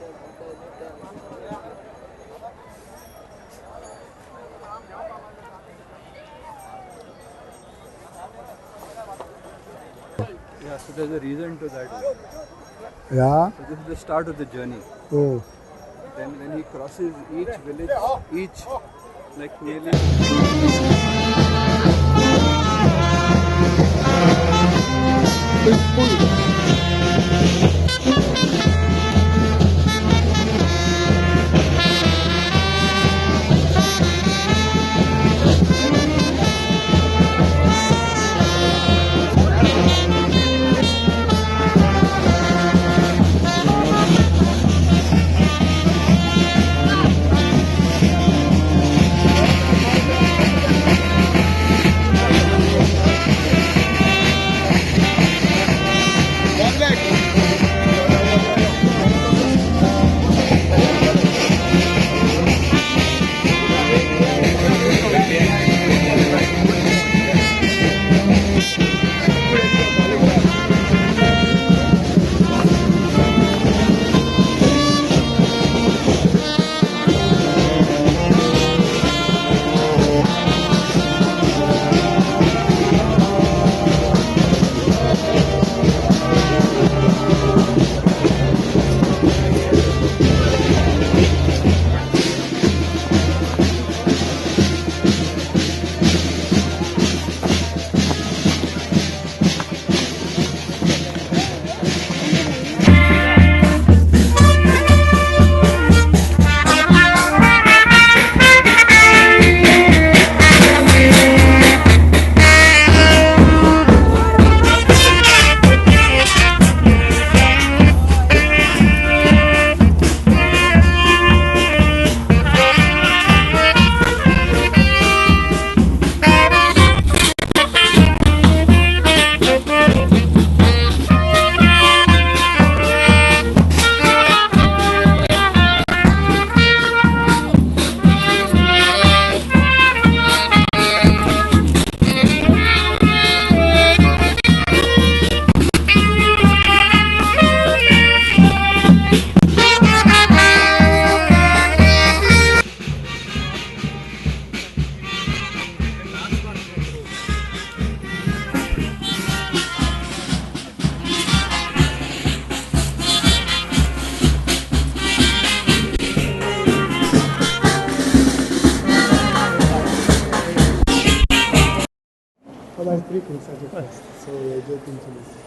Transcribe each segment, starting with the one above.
Yeah, so there's a reason to that. Yeah. So this is the start of the journey. Oh. Then when he crosses each village, each like really.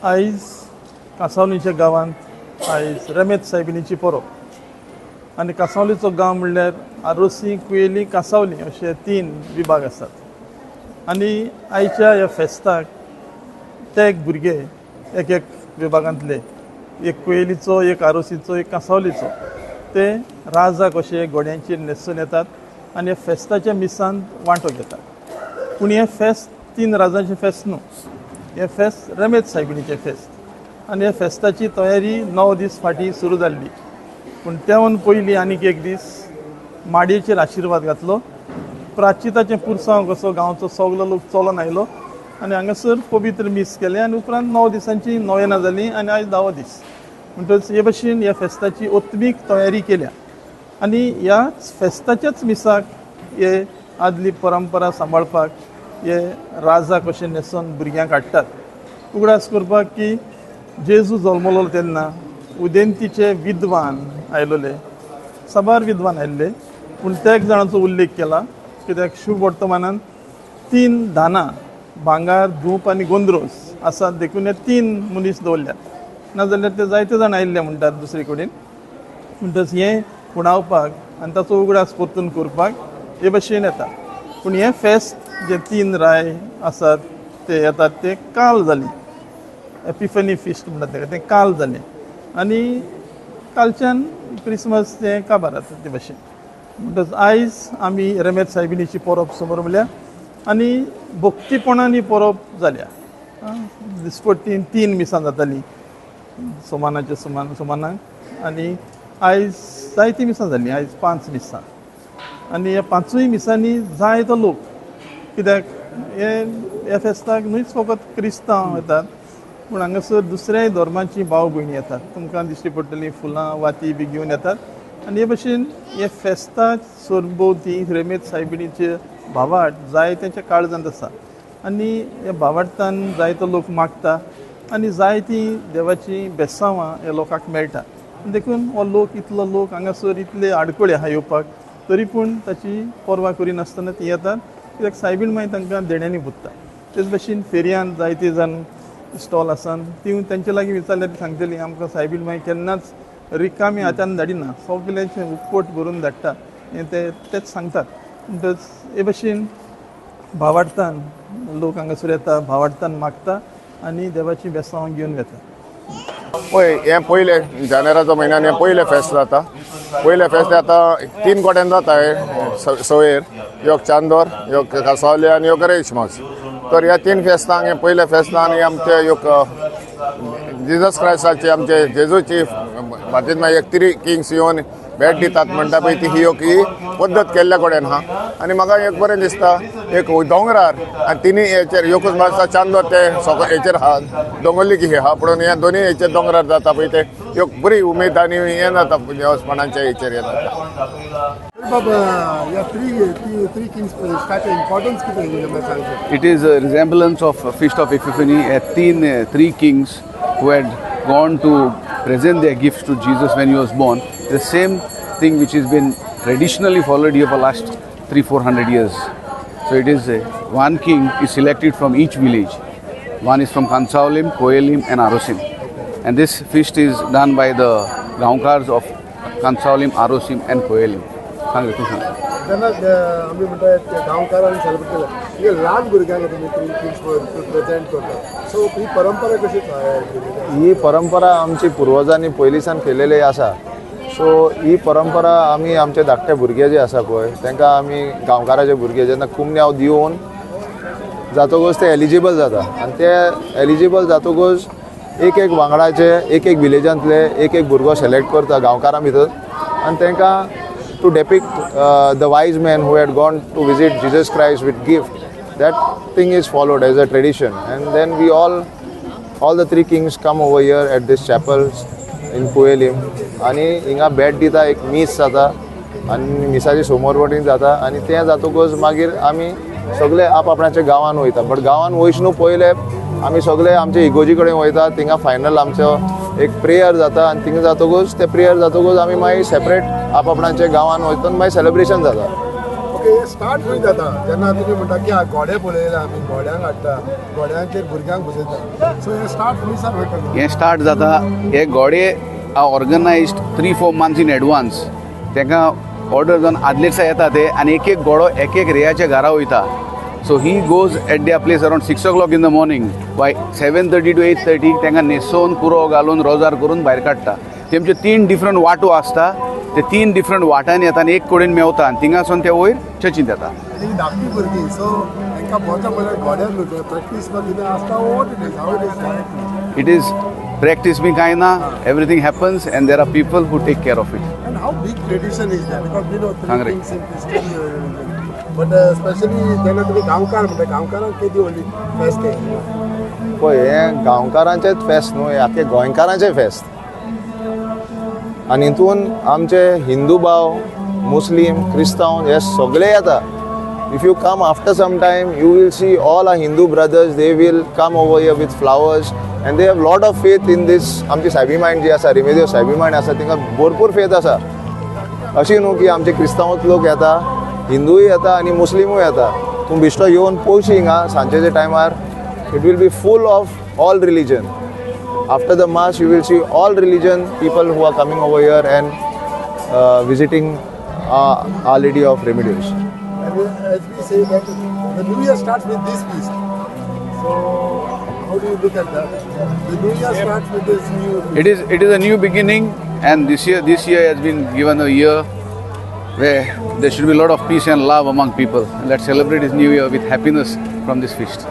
आयज कांसावलीच्या गांवांत आयज रमेश सायबिणीची परब आनी कांसावलीचो गांव म्हणल्यार आरोसी कुयेली कांसावली अशे 3 विभाग आसात आनी आयच्या ह्या फेस्ताक ते भुरगे एक विभागांतले एक कुयेलीचो एक आरोसीचो एक कांसावलीचो ते राजाक अशे घोड्यांचेर न्हेसून येतात आनी ह्या फेस्ताच्या मिसांत वांटो घेतात पूण हें फेस्त 3 राजांचें फेस्त न्हू हें फेस्त रमेश सायबिणीचें फेस्त आनी ह्या फेस्ताची तयारी 9 दीस फाटीं सुरू जाल्ली पूण तेवन पयलीं आनीक एक दीस माडयेचेर आशिर्वाद घातलो प्राचिताचें पुरसांव कसो गांवचो सगलो लोक चलोन आयलो आनी हांगासर पवित्र मीस केलें आनी उपरांत 9 दिसांची नोवेनां जालीं आनी आयज 10वो दीस म्हणटच हे भशेन ह्या फेस्ताची ओत्मीक तयारी केल्या आनी ह्या फेस्ताच्याच मिसाक हे आदली परंपरा सांबाळपाक हे राजा कशे न्हेसोन भुरग्यांक हाडटात उगडास करपाक की जेजू जल्मलो तेन्ना उदेंतीचे विद्वान आयलोले साबार विद्वान आयिल्ले पूण त्या एक जाणांचो उल्लेख केला कित्याक शुभ वर्तमानान 3 धानां भांगार धूप आनी गोंदरोस आसात देखून हे 3 मनीस दवरल्यात नाजाल्यार ते जायते जाण आयिल्ले म्हणटात दुसरे कडेन म्हणटच हें पुणावपाक आनी ताचो उगडास परतून करपाक हे भशेन येता पूण हें फेस्त जे 3 राय आसात ते येतात ते काल जाली एपिफनी फिस्ट म्हणटात तेका तें काल जालें आनी कालच्यान क्रिसमस तें काबारात ते भशेन म्हणटच आयज आमी रमेश सायबिणीची परब समोर उरल्या आनी भक्तीपणान परब जाल्या दिसपट्टीन 3 मिसां जातालीं सोमानाचे सोमानाक आनी आयज जायतीं मिसां जालीं आयज 5 मिसां आनी ह्या 5 मिसांनी जायतो लोक कित्याक हे फेस्ताक न्हूच फकत क्रिस्तांव येतात पूण हांगासर दुसऱ्याय धर्माची भाव भयणी येतात. तुमकां दिश्टी पडटलीं फुलां वाती बी घेवन येतात आनी हे भशेन हे फेस्ताक सरभोवती रेमेत सायबिणीचे भावार्थ जायत्यांच्या काळजांत आसा आनी ह्या भावार्थान जायतो लोक मागता आनी जायतीं देवाची बेसांवां ह्या लोकांक मेळटा. देखून हो लोक इतलो लोक हांगासर इतले आडखळी आहा येवपाक तरी पूण ताची पर्वा करिनासतना ती येतात कित्याक सायबीण मागीर तांकां देण्यांनी बुत्ता. तेच भशेन फेरयांत जायती जाण स्टॉल आसात ती तेंचे लागीं विचारल्यार ती सांगतली आमकां सायबीण मागीर केन्नाच रिकामी हातान धाडिना, सगळ्यांचें उपकोट भरून धाडटा हें तेच सांगतात. म्हणटच हे भशेन भावार्थान लोक हांगासर येता, भावार्थान मागता आनी देवाची बेसांवां घेवन वेता. पळय हें पयले जानेराचो म्हयन्यान हें पयलें फेस्त जाता. पयलें फेस्त आतां 3 कोट्यान जाता हे सवयेर, एक चांदोर, एक कांसावले आनी एक रेशमास. तर ह्या 3 फेस्तांक हे पयल्या फेस्तान हे आमचे एक जिजस क्रायस्टाचे आमचे जेजूची भारतीत मागीर एक 3 किंग्स येवन भेट दितात म्हणटा पळय ती ही पद्दत केल्ल्या कडेन आहा. आनी म्हाका एक बरें दिसता एक दोंगरार आनी तिनी हेचेर एकूच मातसा चांदोर ते हेचेर आहा दोंगरली की आहा पूण हे दोनी हेचेर दोंगरार जाता पळय ते एक बरी उमेद आनी हें जाता देवस्थानाच्या हेचेर हें जाता. बाबा या three kings स्टाचे इम्पॉर्टन्स कितें हें सांगता. It is a resemblance of Feast of Epiphany. Three kings who had gone to present their gifts to Jesus when he was born. The same thing which has been traditionally followed here for last 300-400 years. So it is one king is selected from each village. One is from Kansaulim, Koelim and Arosim. And this feast is done by the Gaonkars of Kansaulim, Arosim and Koelim. सांग तू सांग. तेन्ना आमी म्हणटात गांवकारांनी celebrate केला हे ल्हान भुरग्यांक तुमी three kings प्रेजेंट करता. सो ही परंपरा कशी ही परंपरा आमची पुर्वजांनी पयलींसान केलेली आसा. सो ही परंपरा आमी आमचे धाकटे भुरगे जे आसा पळय तांकां आमी गांवकाराचे भुरगे जेन्ना कुमन्याव दिवन जातकच ते एलिजिबल जाता आनी ते एलिजिबल जातकच एक वांगडाचे एक विलेजांतले एक भुरगो सिलेक्ट करता गांवकारां भितर आनी तांकां to depict the wise men who had gone to visit Jesus Christ with gift. That thing is followed as a tradition, and then we all the 3 kings come over here at this chapel in Koelim आणि हिंगा भेट दिता एक मीस जाता आनी मिसाची समोरवटीन जाता आनी तें जातकच मागीर आमी सगळे आपणाच्या गांवान वयता. बट गांवान वयच न्हू पयले आमी सगळे आमचे इगोजी कडेन वयता. थिंगा फायनल आमचो एक प्रेयर जाता आनी थिंगा जातकच ते प्रेयर जातकच आमी मागीर सेपरेट आपणाच्या गांवान वयता आनी मागीर सेलिब्रेशन जाता. ओके हे स्टार्ट खंय जाता जेन्ना तुमी म्हणटा की घोडे पळयला आमी घोड्यांक हाडटा घोड्यांचेर भुरग्यांक बसयता. सो हे स्टार्ट खंयसान वयता. हें स्टार्ट जाता हे घोडे are organized 3-4 months in advance. तांकां ऑर्डर जावन आदले दिसा येता ते आनी एक घोडो एक रेयाच्या घरा वयता. So he goes at their place around 6 o'clock in the morning. By 7:30 to 8:30 तांकां न्हेसोवन कुरो घालून रोजार करून भायर काडटा. तेमचे 3 डिफरंट वाटो आसता. ते 3 डिफरंट वाटांनी येता आनी एक कडेन मेवता आनी थिंगासून ते वयर चर्चींत येता. आनी धाकटी भुरगीं सो तांकां भोंवता पळय घोड्यान प्रॅक्टीस कितें आसता what it is how it is directly. It is practice बी कांय ना. Everything happens and there are people who take care of it. And how big tradition is that? Because we know 3 Hungry. kings in Christian religion. But especially जेन्ना तुमी गांवकार म्हणटा गांवकारांक कितें व्हडली फेस्त केली. पळय हें गांवकारांचेच फेस्त न्हू हे आख्खे गोंयकारांचें फेस्त आनी हितून आमचे हिंदू भाव मुस्लीम क्रिस्तांव हे सगळे येता. If you come after some time, you will see all our Hindu brothers, they will come over here with flowers and they have lot of faith in this. आमची सायबीमायण जी आसा रेमेदेव सायबीमायण आसा तिंगा भरपूर फेथ आसा. अशी न्हू की आमचे क्रिस्तांवच लोक येता हिंदूय येता आनी मुस्लिमूय येता. तूं बिश्तो येवन पळोवशी हिंगा सांजेच्या टायमार it will be full of all religion. After the mass you will see all religion people who are coming over here and visiting our lady of Remedios. And as we say that the New Year starts with this feast. So how do you look at that? The New Year starts with this new feast. It is a new beginning, and this year has been given a year where there should be a lot of peace and love among people. Let's celebrate this new year with happiness from this feast.